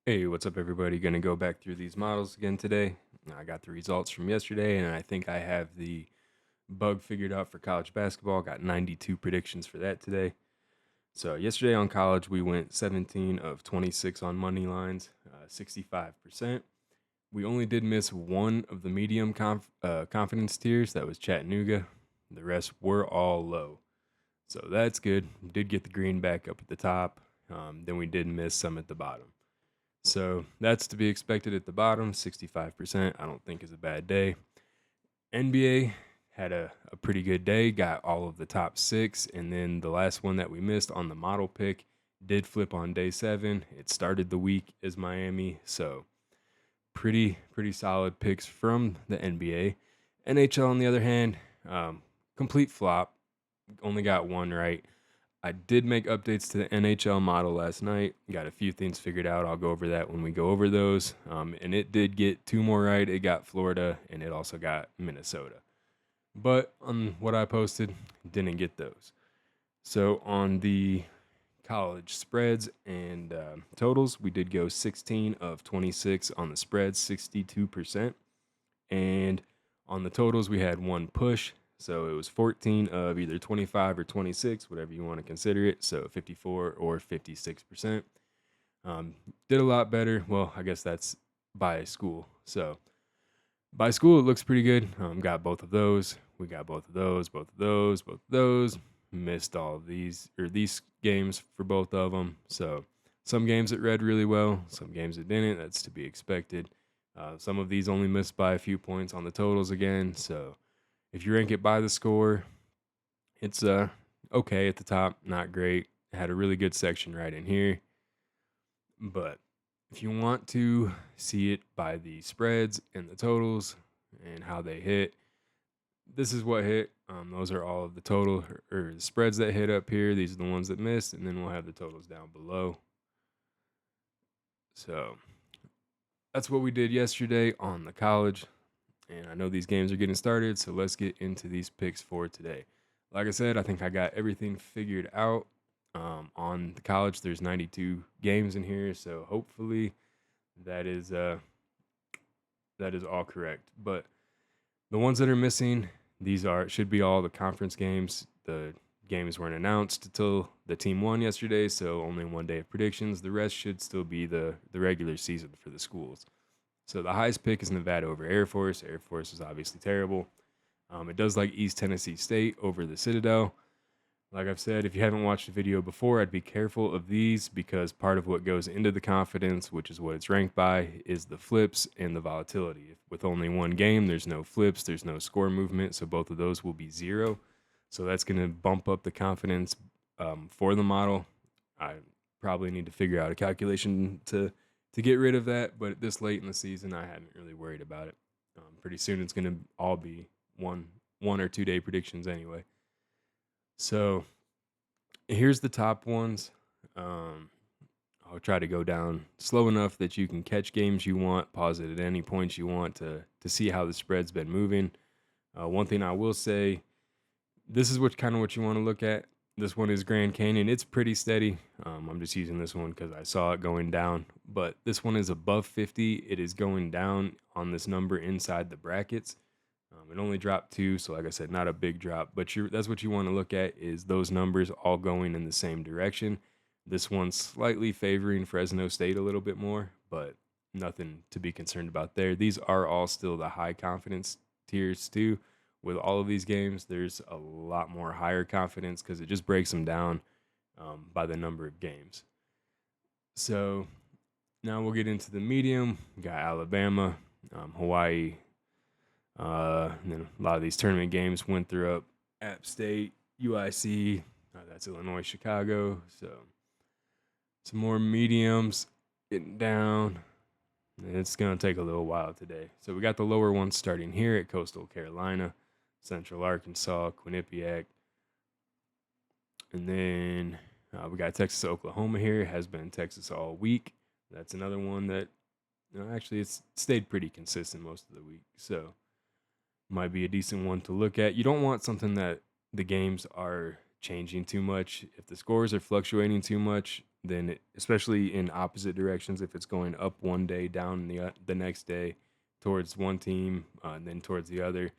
Hey, what's up, everybody? Going to go back through these models again today. I got the results from yesterday, and I think I have the bug figured out for college basketball. Got 92 predictions for that today. So, yesterday on college, we went 17 of 26 on money lines, 65%. We only did miss one of the medium confidence tiers. That was Chattanooga. The rest were all low. So, that's good. We did get the green back up at the top. Then we did miss some at the bottom. So that's to be expected at the bottom. 65%, I don't think is a bad day. NBA had a pretty good day, got all of the top six. And then the last one that we missed on the model pick did flip on day 7. It started the week as Miami. So pretty solid picks from the NBA. NHL, on the other hand, complete flop. Only got one right. I did make updates to the NHL model last night. Got a few things figured out. I'll go over that when we go over those. And it did get two more right. It got Florida, and it also got Minnesota. But on what I posted, didn't get those. So on the college spreads and totals, we did go 16 of 26 on the spreads, 62%. And on the totals, we had one push. So it was 14 of either 25 or 26, whatever you want to consider it. So 54 or 56%. Did a lot better. Well, I guess that's by school. So by school, it looks pretty good. Got both of those. We got both of those, both of those, both of those. Missed all of these games for both of them. So some games it read really well, some games it didn't. That's to be expected. Some of these only missed by a few points on the totals again. So if you rank it by the score, it's okay at the top, not great. Had a really good section right in here. But if you want to see it by the spreads and the totals and how they hit, this is what hit. Those are all of the total or the spreads that hit up here. These are the ones that missed, and then we'll have the totals down below. So that's what we did yesterday on the college. And I know these games are getting started, so let's get into these picks for today. Like I said, I think I got everything figured out. On the college, there's 92 games in here, so hopefully that is all correct. But the ones that are missing, should be all the conference games. The games weren't announced until the team won yesterday, so only one day of predictions. The rest should still be the regular season for the schools. So the highest pick is Nevada over Air Force. Air Force is obviously terrible. It does like East Tennessee State over the Citadel. Like I've said, if you haven't watched the video before, I'd be careful of these because part of what goes into the confidence, which is what it's ranked by, is the flips and the volatility. With only one game, there's no flips, there's no score movement, so both of those will be 0. So that's going to bump up the confidence for the model. I probably need to figure out a calculation to get rid of that, but this late in the season, I haven't really worried about it. Pretty soon, it's going to all be one or 2 day predictions anyway. So here's the top ones. I'll try to go down slow enough that you can catch games you want, pause it at any points you want to see how the spread's been moving. One thing I will say, this is what you want to look at. This one is Grand Canyon. It's pretty steady. I'm just using this one because I saw it going down. But this one is above 50. It is going down on this number inside the brackets. It only dropped 2, so like I said, not a big drop. But that's what you want to look at is those numbers all going in the same direction. This one's slightly favoring Fresno State a little bit more, but nothing to be concerned about there. These are all still the high confidence tiers too. With all of these games, there's a lot more higher confidence because it just breaks them down by the number of games. So now we'll get into the medium. We got Alabama, Hawaii. And then a lot of these tournament games went through up App State, UIC. That's Illinois, Chicago. So some more mediums getting down. It's going to take a little while today. So we got the lower ones starting here at Coastal Carolina, Central Arkansas, Quinnipiac. And then we got Texas, Oklahoma here. Has been Texas all week. That's another one that actually it's stayed pretty consistent most of the week. So might be a decent one to look at. You don't want something that the games are changing too much. If the scores are fluctuating too much, then especially in opposite directions, if it's going up one day, down the next day, towards one team, and then towards the other,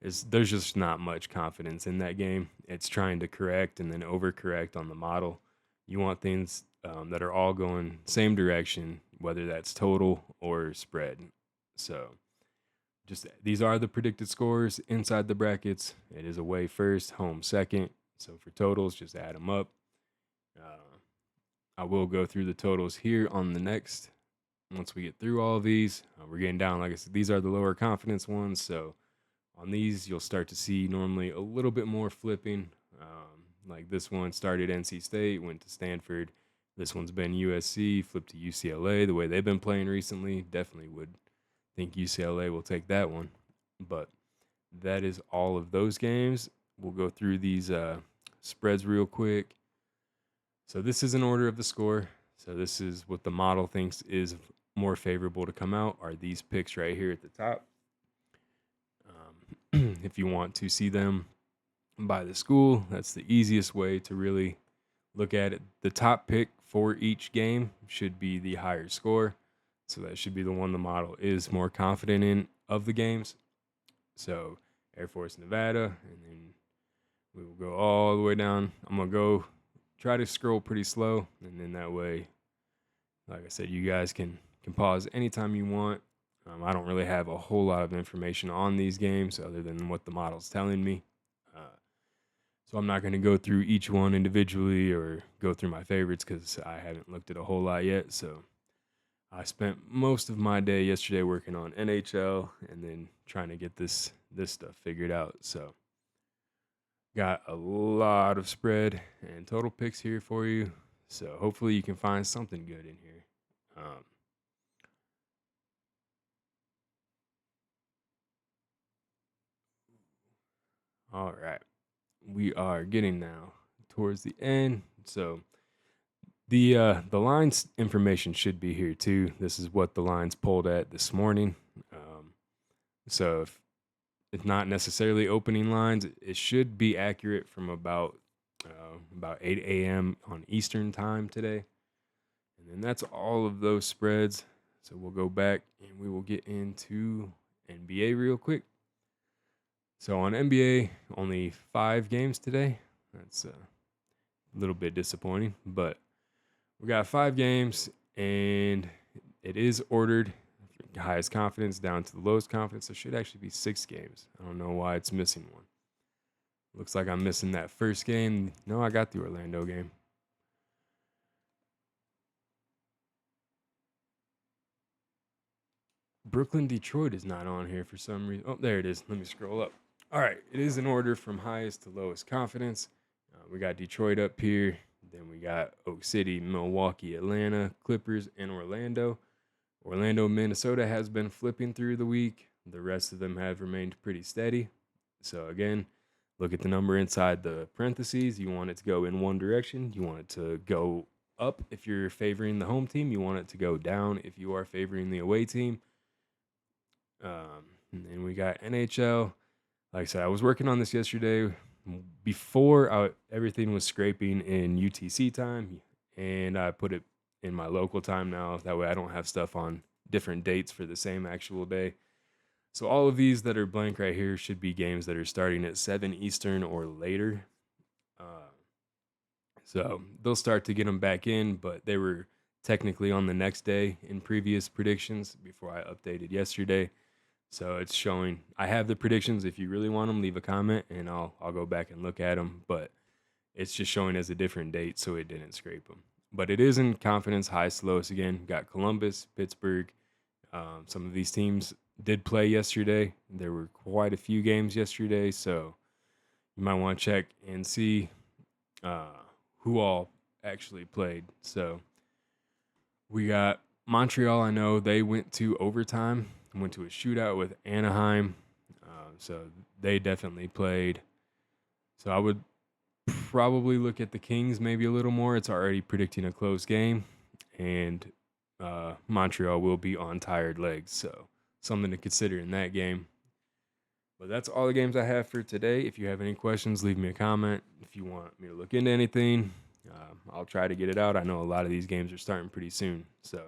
is there's just not much confidence in that game. It's trying to correct and then overcorrect on the model. You want things that are all going same direction, whether that's total or spread. So just these are the predicted scores inside the brackets. It is away first, home second. So for totals, just add them up. Uh, I will go through the totals here on the next. Once we get through all of these, we're getting down. Like I said, these are the lower confidence ones. So on these, you'll start to see normally a little bit more flipping. Like this one started NC State, went to Stanford. This one's been USC, flipped to UCLA. The way they've been playing recently, definitely would think UCLA will take that one. But that is all of those games. We'll go through these spreads real quick. So this is an order of the score. So this is what the model thinks is more favorable to come out, are these picks right here at the top. If you want to see them by the school, that's the easiest way to really look at it. The top pick for each game should be the higher score. So that should be the one the model is more confident in of the games. So Air Force Nevada, and then we will go all the way down. I'm going to go try to scroll pretty slow, and then that way, like I said, you guys can pause anytime you want. I don't really have a whole lot of information on these games other than what the model's telling me. So I'm not going to go through each one individually or go through my favorites because I haven't looked at a whole lot yet. So I spent most of my day yesterday working on NHL and then trying to get this stuff figured out. So got a lot of spread and total picks here for you. So hopefully you can find something good in here. All right. We are getting now towards the end. So the lines information should be here too. This is what the lines pulled at this morning. So if it's not necessarily opening lines, it should be accurate from about 8 a.m. on Eastern time today. And then that's all of those spreads. So we'll go back and we will get into NBA real quick. So on NBA, only 5 games today. That's a little bit disappointing, but we got 5 games, and it is ordered highest confidence down to the lowest confidence. There should actually be 6 games. I don't know why it's missing one. Looks like I'm missing that first game. No, I got the Orlando game. Brooklyn, Detroit is not on here for some reason. Oh, there it is. Let me scroll up. All right, it is in order from highest to lowest confidence. We got Detroit up here. Then we got Oak City, Milwaukee, Atlanta, Clippers, and Orlando. Orlando, Minnesota has been flipping through the week. The rest of them have remained pretty steady. So again, look at the number inside the parentheses. You want it to go in one direction. You want it to go up if you're favoring the home team. You want it to go down if you are favoring the away team. And then we got NHL. Like I said, I was working on this yesterday before everything was scraping in UTC time, and I put it in my local time now. That way I don't have stuff on different dates for the same actual day. So all of these that are blank right here should be games that are starting at 7 Eastern or later. So they'll start to get them back in, but they were technically on the next day in previous predictions before I updated yesterday. So it's showing. I have the predictions. If you really want them, leave a comment and I'll go back and look at them. But it's just showing as a different date, so it didn't scrape them. But it is in confidence, highest to lowest again. Got Columbus, Pittsburgh. Some of these teams did play yesterday. There were quite a few games yesterday, so you might want to check and see who all actually played. So we got Montreal. I know they went to overtime. Went to a shootout with Anaheim. So they definitely played. So I would probably look at the Kings maybe a little more. It's already predicting a close game. And Montreal will be on tired legs. So something to consider in that game. But that's all the games I have for today. If you have any questions, leave me a comment. If you want me to look into anything, I'll try to get it out. I know a lot of these games are starting pretty soon. So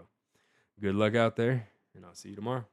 good luck out there, and I'll see you tomorrow.